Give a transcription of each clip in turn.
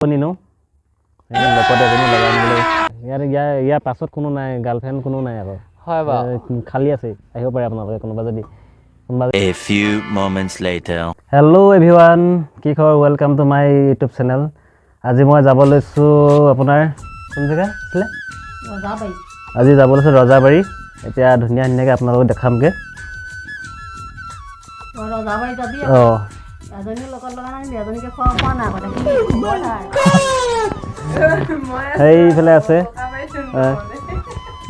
নিনো লগতে কোনো লগাই নিবলৈ ইয়াৰ পাছত কোনো নাই গাৰ্লফ্ৰেণ্ড কোনো নাই আকৌ হয় বা খালী আছে আহিব পাৰে আপোনালোকে কোনোবা যদি A few moments later. Hello' everyone কি খবৰ welcome to my YouTube channel আজি মই যাব লৈছোঁ আপোনাৰ কোন জেগা আছিলে ৰজাবাৰী আজি যাব লৈছোঁ ৰজাবাৰী এতিয়া ধুনীয়া ধুনীয়াকৈ আপোনালোকক দেখামগৈ ৰজাবাৰী যাবি অঁ এজনীৰ লগত লগা নাই এজনীকে খোৱা পোৱা নাই সেইফালে আছে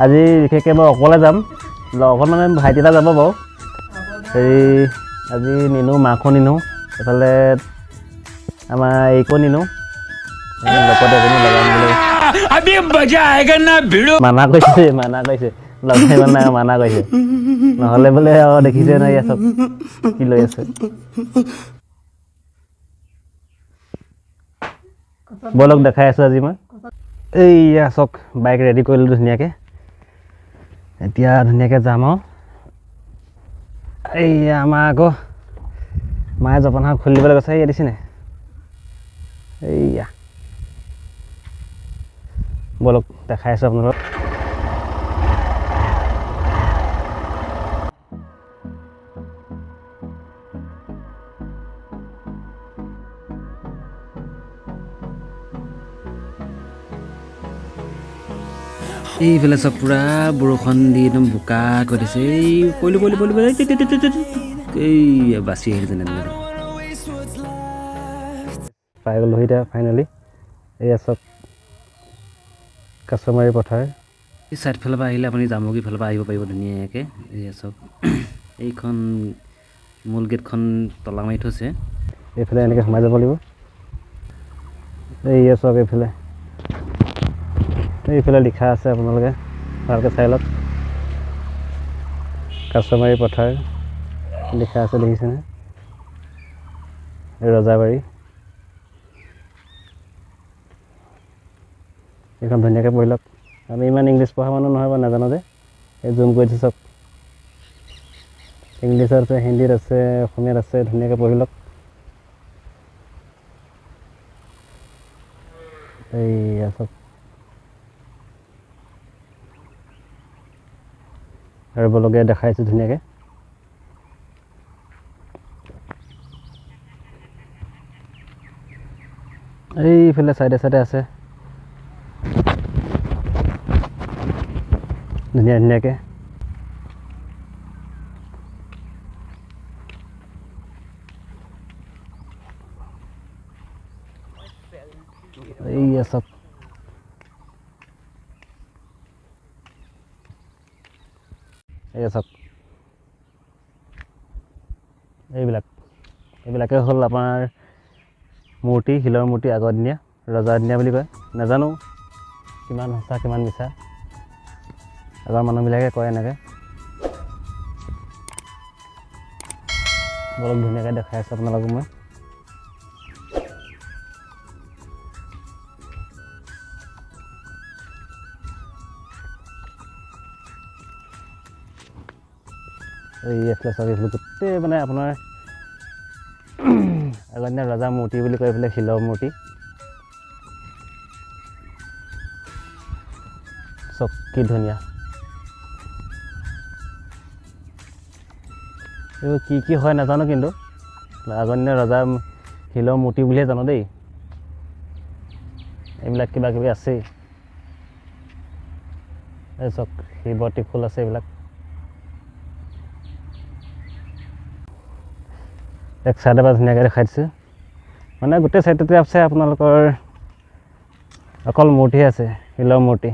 আজি বিশেষকৈ মই অকলে যাম লগত মানে ভাইটি এটা যাব বাৰু হেৰি আজি নিনো মাংস নিনো এইফালে আমাৰ এইকো নিনো লগতে এজনী লগাই নিবলৈ মানা কৰিছে লগাই ইমান নাই মানা কৰিছে নহ'লে বোলে আৰু দেখিছে নাই ইয়াত চব কি লৈ আছে বলক দেখাই আছোঁ আজি মই এইয়া চক বাইক ৰেডি কৰিলোঁ ধুনীয়াকৈ এতিয়া ধুনীয়াকৈ যাম আৰু এইয়া আমাৰ আকৌ মায়ে জপানখন খুলি দিবলৈ কৈছে এইয়া দিছেনে এইয়া বলক দেখাই আছোঁ আপোনালোকক এইফালে চব পূৰা বৰষুণ দি একদম বোকা কৰি দিছে এই পইলো এই বাচি আহিল যেনে পাই গ'লোঁ এতিয়া ফাইনেলি এয়া চব কাছমাৰী পথাৰ এই ছাইডফালৰ পৰা আহিলে আপুনি জামুগুৰি ফালৰ পৰা আহিব পাৰিব ধুনীয়াকৈ এয়া চব এইখন মূল গেটখন তলা মাৰি থৈছে এইফালে এনেকৈ সোমাই যাব লাগিব এইয়া চব এইফালে লিখা আছে আপোনালোকে ভালকৈ চাই লওক কাছমাৰী পথাৰ লিখা আছে দেখিছেনে ৰজাবাৰী এইখন ধুনীয়াকৈ পঢ়ি লওক আমি ইমান ইংলিছ পঢ়া মানুহ নহয় বা নাজানো যে এই জুম কৰি দিছোঁ চব ইংলিছত আছে হিন্দীত আছে অসমীয়াত আছে ধুনীয়াকৈ পঢ়ি লওক এইয়া চব আৰু বলগীয়া দেখাইছোঁ ধুনীয়াকৈ এইফালে চাইডে আছে ধুনীয়াকৈ এইয়া চব এইয়া চব এইবিলাকে হ'ল আপোনাৰ মূৰ্তি শিলৰ মূৰ্তি আগৰদিনীয়া ৰজাদিনীয়া বুলি কয় নাজানো কিমান সঁচা কিমান মিছা আগৰ মানুহবিলাকে কয় এনেকৈ অলপ ধুনীয়াকৈ দেখাই আছোঁ আপোনালোকক মই এইফালে চব এইফালে গোটেই মানে আপোনাৰ আগৰ দিনা ৰজা মূৰ্তি বুলি কয় এইফালে শিলৰ মূৰ্তি চব কি ধুনীয়া এইবোৰ কি হয় নাজানো কিন্তু আগৰ দিনা ৰজা শিলৰ মূৰ্তি বুলিহে জানো দেই এইবিলাক কিবা কিবি আছেই এই চব শিৱ ত্ৰিশূল আছে এইবিলাক এক চাইডৰ পৰা ধুনীয়াকৈ দেখাই দিছোঁ মানে গোটেই চাইডতে আছে আপোনালোকৰ অকল মূৰ্তিহে আছে শিলৰ মূৰ্তি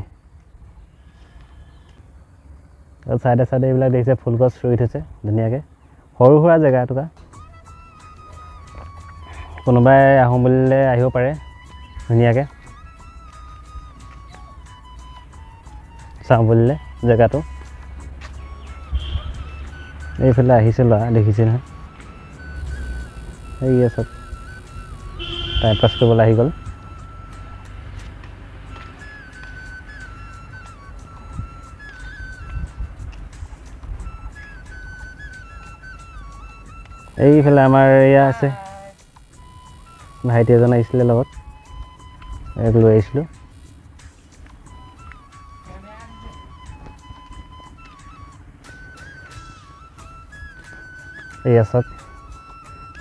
আৰু চাইডে এইবিলাক দেখিছে ফুলগছ ৰুই থৈছে ধুনীয়াকৈ সৰু সুৰা জেগা এটুকা কোনোবাই আহোঁ বুলিলে আহিব পাৰে ধুনীয়াকৈ চাওঁ বুলিলে জেগাটো এইফালে আহিছে ল'ৰা দেখিছে নহয় এইয়া চব টাইম পাছ কৰিবলৈ আহি গ'ল এইফালে আমাৰ এয়া আছে ভাইটি এজন আহিছিলে লগত এক লৈ আহিছিলোঁ এয়া চব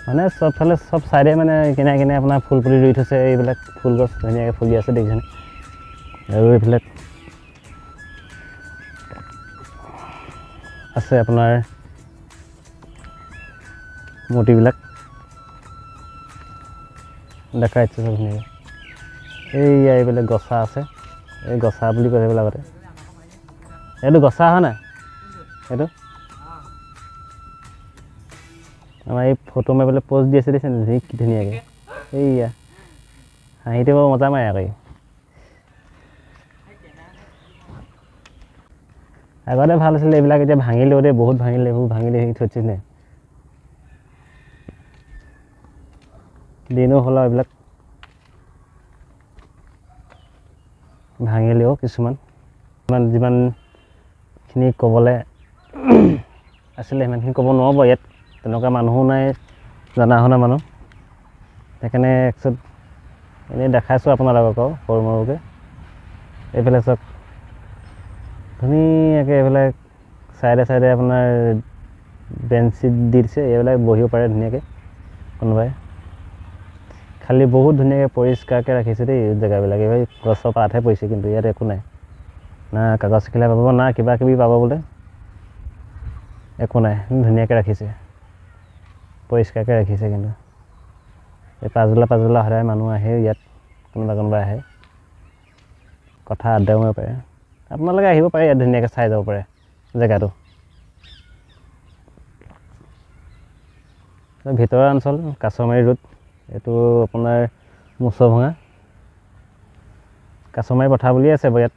মানে চবফালে চব চাইডে মানে কিনে কিনে আপোনাৰ ফুল পুলি ৰুই থৈছে এইবিলাক ফুল গছ ধুনীয়াকৈ ফুলি আছে দেখিছেনে আৰু এইবিলাক আছে আপোনাৰ মূৰ্তিবিলাক দেখাইছে চব ধুনীয়াকৈ এইয়া এইবিলাক গছা আছে এই গছা বুলি কয় সেইবিলাক আগতে এইটো গছা হয় নাই এইটো আমাৰ এই ফটো মাৰিবলৈ প'ষ্ট দি আছে দেখিছেনে কি ধুনীয়াকৈ এইয়া হাঁহিতে বাৰু মজা মাৰে আকৌ আগতে ভাল আছিলে এইবিলাক এতিয়া ভাঙিলেও দেই বহুত ভাঙিলে এইবোৰ ভাঙিলে সেই থৈছে নে দিনো হ'ল আৰু এইবিলাক ভাঙিলেও কিছুমান যিমানখিনি ক'বলৈ আছিলে সিমানখিনি ক'ব নোৱাৰিব ইয়াত তেনেকুৱা মানুহো নাই জনা শুনা মানুহ সেইকাৰণে একচুৱেলি এনেই দেখাইছোঁ আপোনালোকক আৰু সৰু মৰুকৈ এইফালে চাওক ধুনীয়াকৈ এইবিলাক চাইডে চাইডে আপোনাৰ বেঞ্চ চিট দি দিছে এইবিলাক বহিব পাৰে ধুনীয়াকৈ কোনোবাই খালি বহুত ধুনীয়াকৈ পৰিষ্কাৰকৈ ৰাখিছে দেই জেগাবিলাক এইবাৰ গছৰ পাতহে পৰিছে কিন্তু ইয়াত একো নাই না কাগজ খিলা পাব না কিবা কিবি পাব বোলে একো নাই ধুনীয়াকৈ ৰাখিছে পৰিষ্কাৰকৈ ৰাখিছে কিন্তু এই পাছবেলা সদায় মানুহ আহে ইয়াত কোনোবা আহে কথা আড্ডা মাৰিব পাৰে আপোনালোকে আহিব পাৰে ইয়াত ধুনীয়াকৈ চাই যাব পাৰে জেগাটো ভিতৰৰ অঞ্চল কাছমাৰী ৰোড এইটো আপোনাৰ মুছভঙা কাছমাৰী পথাৰ বুলিয়ে আছে বাৰু ইয়াত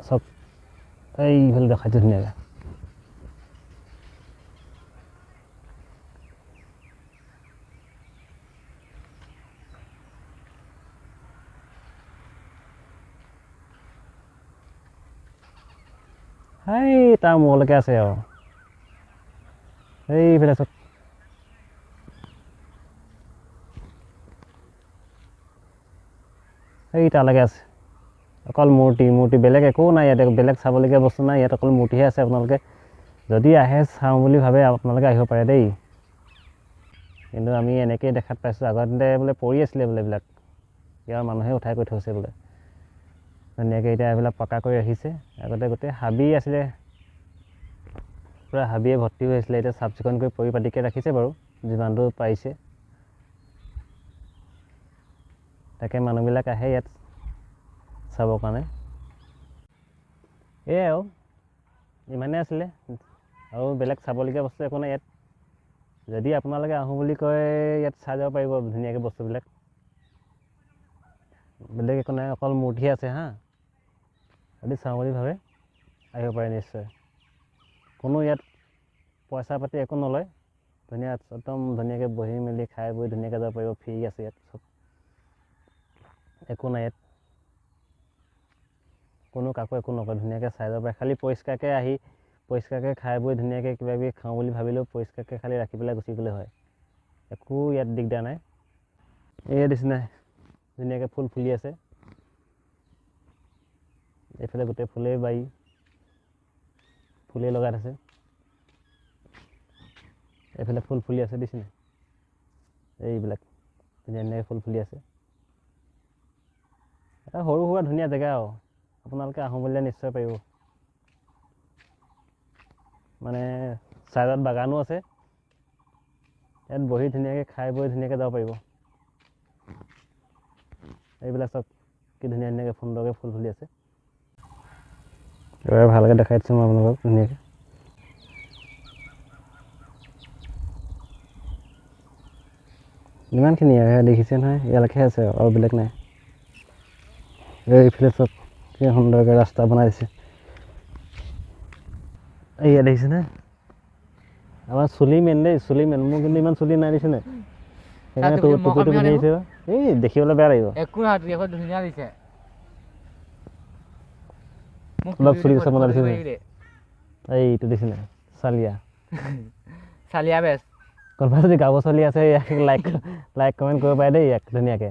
চব এইফালে দেখাইছোঁ ধুনীয়াকৈ এই তাৰ মূৰলৈকে আছে আৰু এইফালে চব এই তালৈকে আছে অকল মূৰ্তি বেলেগ একো নাই ইয়াতে বেলেগ চাবলগীয়া বস্তু নাই ইয়াত অকল মূৰ্তিহে আছে আপোনালোকে যদি আহে চাওঁ বুলি ভাবে আপোনালোকে আহিব পাৰে দেই কিন্তু আমি এনেকৈয়ে দেখাত পাইছোঁ আগতে বোলে পৰি আছিলে বোলে এইবিলাক ইয়াৰ মানুহে উঠাই কৰি থৈছে বোলে ধুনীয়াকৈ এতিয়া এইবিলাক পকা কৰি ৰাখিছে আগতে গোটেই হাবি আছিলে পূৰা হাবিয়ে ভৰ্তি হৈ আছিলে এতিয়া চাফ চিকুণ কৰি পৰিপাটিকৈ ৰাখিছে বাৰু যিমানটো পাৰিছে তাকে মানুহবিলাক আহে ইয়াত চাবৰ কাৰণে এয়াই আৰু ইমানেই আছিলে আৰু বেলেগ চাবলগীয়া বস্তু একো নাই ইয়াত যদি আপোনালোকে আহোঁ বুলি কয় ইয়াত চাই যাব পাৰিব ধুনীয়াকৈ বস্তুবিলাক বেলেগ একো নাই অকল মূৰ্তিহে আছে হা যদি চাওঁ বুলি ভাবে আহিব পাৰে নিশ্চয় কোনো ইয়াত পইচা পাতি একো নলয় ধুনীয়া একদম ধুনীয়াকৈ বহি মেলি খাই বৈ ধুনীয়াকৈ যাব পাৰিব ফ্ৰী আছে ইয়াত চব একো নাই ইয়াত কোনো কাকো একো নকয় ধুনীয়াকৈ চাই যাব পাৰে খালি পৰিষ্কাৰকৈ আহি পৰিষ্কাৰকৈ খাই বৈ ধুনীয়াকৈ কিবা কিবি খাওঁ বুলি ভাবিলেও পৰিষ্কাৰকৈ খালি ৰাখি পেলাই গুচি গ'লে হয় একো ইয়াত দিগদাৰ নাই এয়া নিচিনা ধুনীয়াকৈ ফুল ফুলি আছে এইফালে গোটেই ফুলেই বাৰী ফুলেই লগাই আছে এইফালে ফুল ফুলি আছে দিছেনে এইবিলাক ধুনীয়া ধুনীয়াকৈ ফুল ফুলি আছে এটা সৰু সুৰা ধুনীয়া জেগা আৰু আপোনালোকে আহোঁ বুলিলে নিশ্চয় পাৰিব মানে চাইডত বাগানো আছে ইয়াত বহি ধুনীয়াকৈ খাই বৈ ধুনীয়াকৈ যাব পাৰিব এইবিলাক চব কি ধুনীয়া ধুনীয়াকৈ সুন্দৰকৈ ফুল ফুলি আছে এবাৰ ভালকৈ দেখাই দিছোঁ মই আপোনালোকক ধুনীয়াকৈ ইমানখিনি দেখিছে নহয় ইয়ালৈকে আছে আৰু বেলেগ নাই এইফালে চব কি সুন্দৰকৈ ৰাস্তা বনাই দিছে এয়া দেখিছেনে আমাৰ চুলি মেইন দেই চুলি মেইন মোৰ কিন্তু ইমান চুলি নাই দেখিছেনে সেইকাৰণে টুপিটো পিন্ধি আহিছে এই দেখিবলৈ বেয়া লাগিব একো ধুনীয়া দিছে অলপ চুলি চাব দিছে এইটো দেখিছেনে চালিয়া চালিয়া বেছ কোনোবা যদি গাব চলি আছে ইয়াক লাইক কমেণ্ট কৰিব পাৰে দেই ইয়াক ধুনীয়াকৈ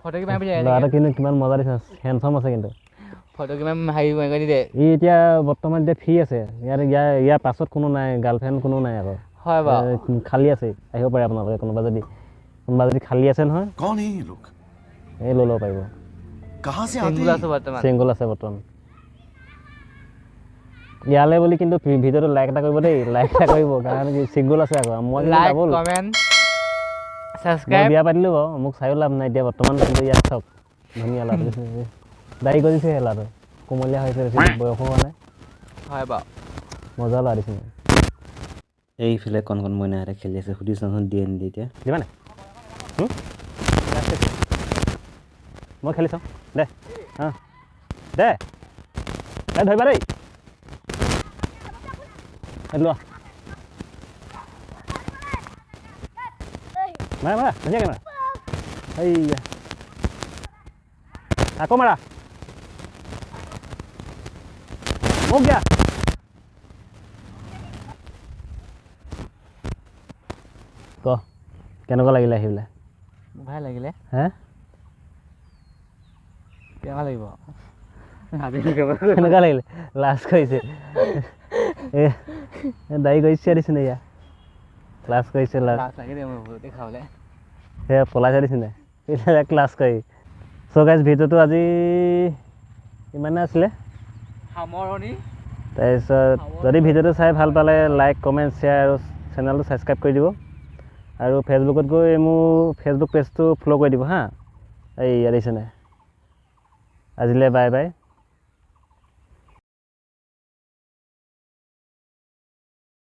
ফটো কিমান বিচাৰে ল'ৰাটো কিন্তু কিমান মজা দিছে হেণ্ডচাম আছে কিন্তু ফটো কিমান হেৰি কৰি দে ই এতিয়া বৰ্তমান এতিয়া ফ্ৰী আছে ইয়াৰ পাছত কোনো নাই গাৰ্লফ্ৰেণ্ড কোনো নাই আকৌ হয় বাৰু খালী আছে আহিব পাৰে আপোনালোকে কোনোবা যদি খালী আছে নহয় कौन है ये लोग এই লৈ ল'ব পাৰিব कहाँ से आते চিংগুল हैं আছোঁ বৰ্তমান চিংগল আছে বৰ্তমান ইয়ালৈ বুলি কিন্তু ভিডিঅ'টো লাইক এটা কৰিব দেই লাইক এটা কৰিব কাৰণ কি চিংগল আছে আকৌ মই কিন্তু লাইক ডাবল কমেণ্ট মই ছাবস্ক্ৰাইব বিয়া পাতিলোঁ বাৰু মোক চায়ো লাভ নাই এতিয়া বৰ্তমান কিন্তু ইয়াত চাওক ধুনীয়া ল'ৰাটো দাড়ি কৰিছে সেই ল'ৰাটো কোমলীয়া হৈছে বেছি বয়সো হোৱা নাই হয় বাৰু মজা ল'ৰা দিছে এইফালে কণ মইনাহঁতে খেলি আছে সুধি চাওঁচোন দিয়ে নিদিয়ে এতিয়া দিবা নাই মই খেলি চাওঁ দে অঁ দে ধৰিবা দেই লোৱা মাৰা ধুনীয়াকৈ মাৰা এইয়া আকৌ মাৰা মোক দিয়া ক কেনেকুৱা লাগিলে আহি পেলাই ভাল লাগিলে হে কেনেকুৱা লাগিব কেনেকুৱা লাগিলে লাজ কৰিছে দাড়ি কৰিছে দিছে নে ইয়া ক্লাছ কৰিছে লাজ লাগে দে মোৰ খাবলৈ সেয়া পলাইছে দিছে নে ক্লাছ কৰি চ' গাইজ ভিডিঅ'টো আজি ইমানে আছিলে সামৰণি তাৰপিছত যদি ভিডিঅ'টো চাই ভাল পালে লাইক কমেণ্ট শ্বেয়াৰ আৰু চেনেলটো ছাবস্ক্ৰাইব কৰি দিব আৰু ফেচবুকত গৈ মোৰ ফেচবুক পেজটো ফ'ল' কৰি দিব হা এই ইয়াত দিছেনে আজিলৈ বাই বাই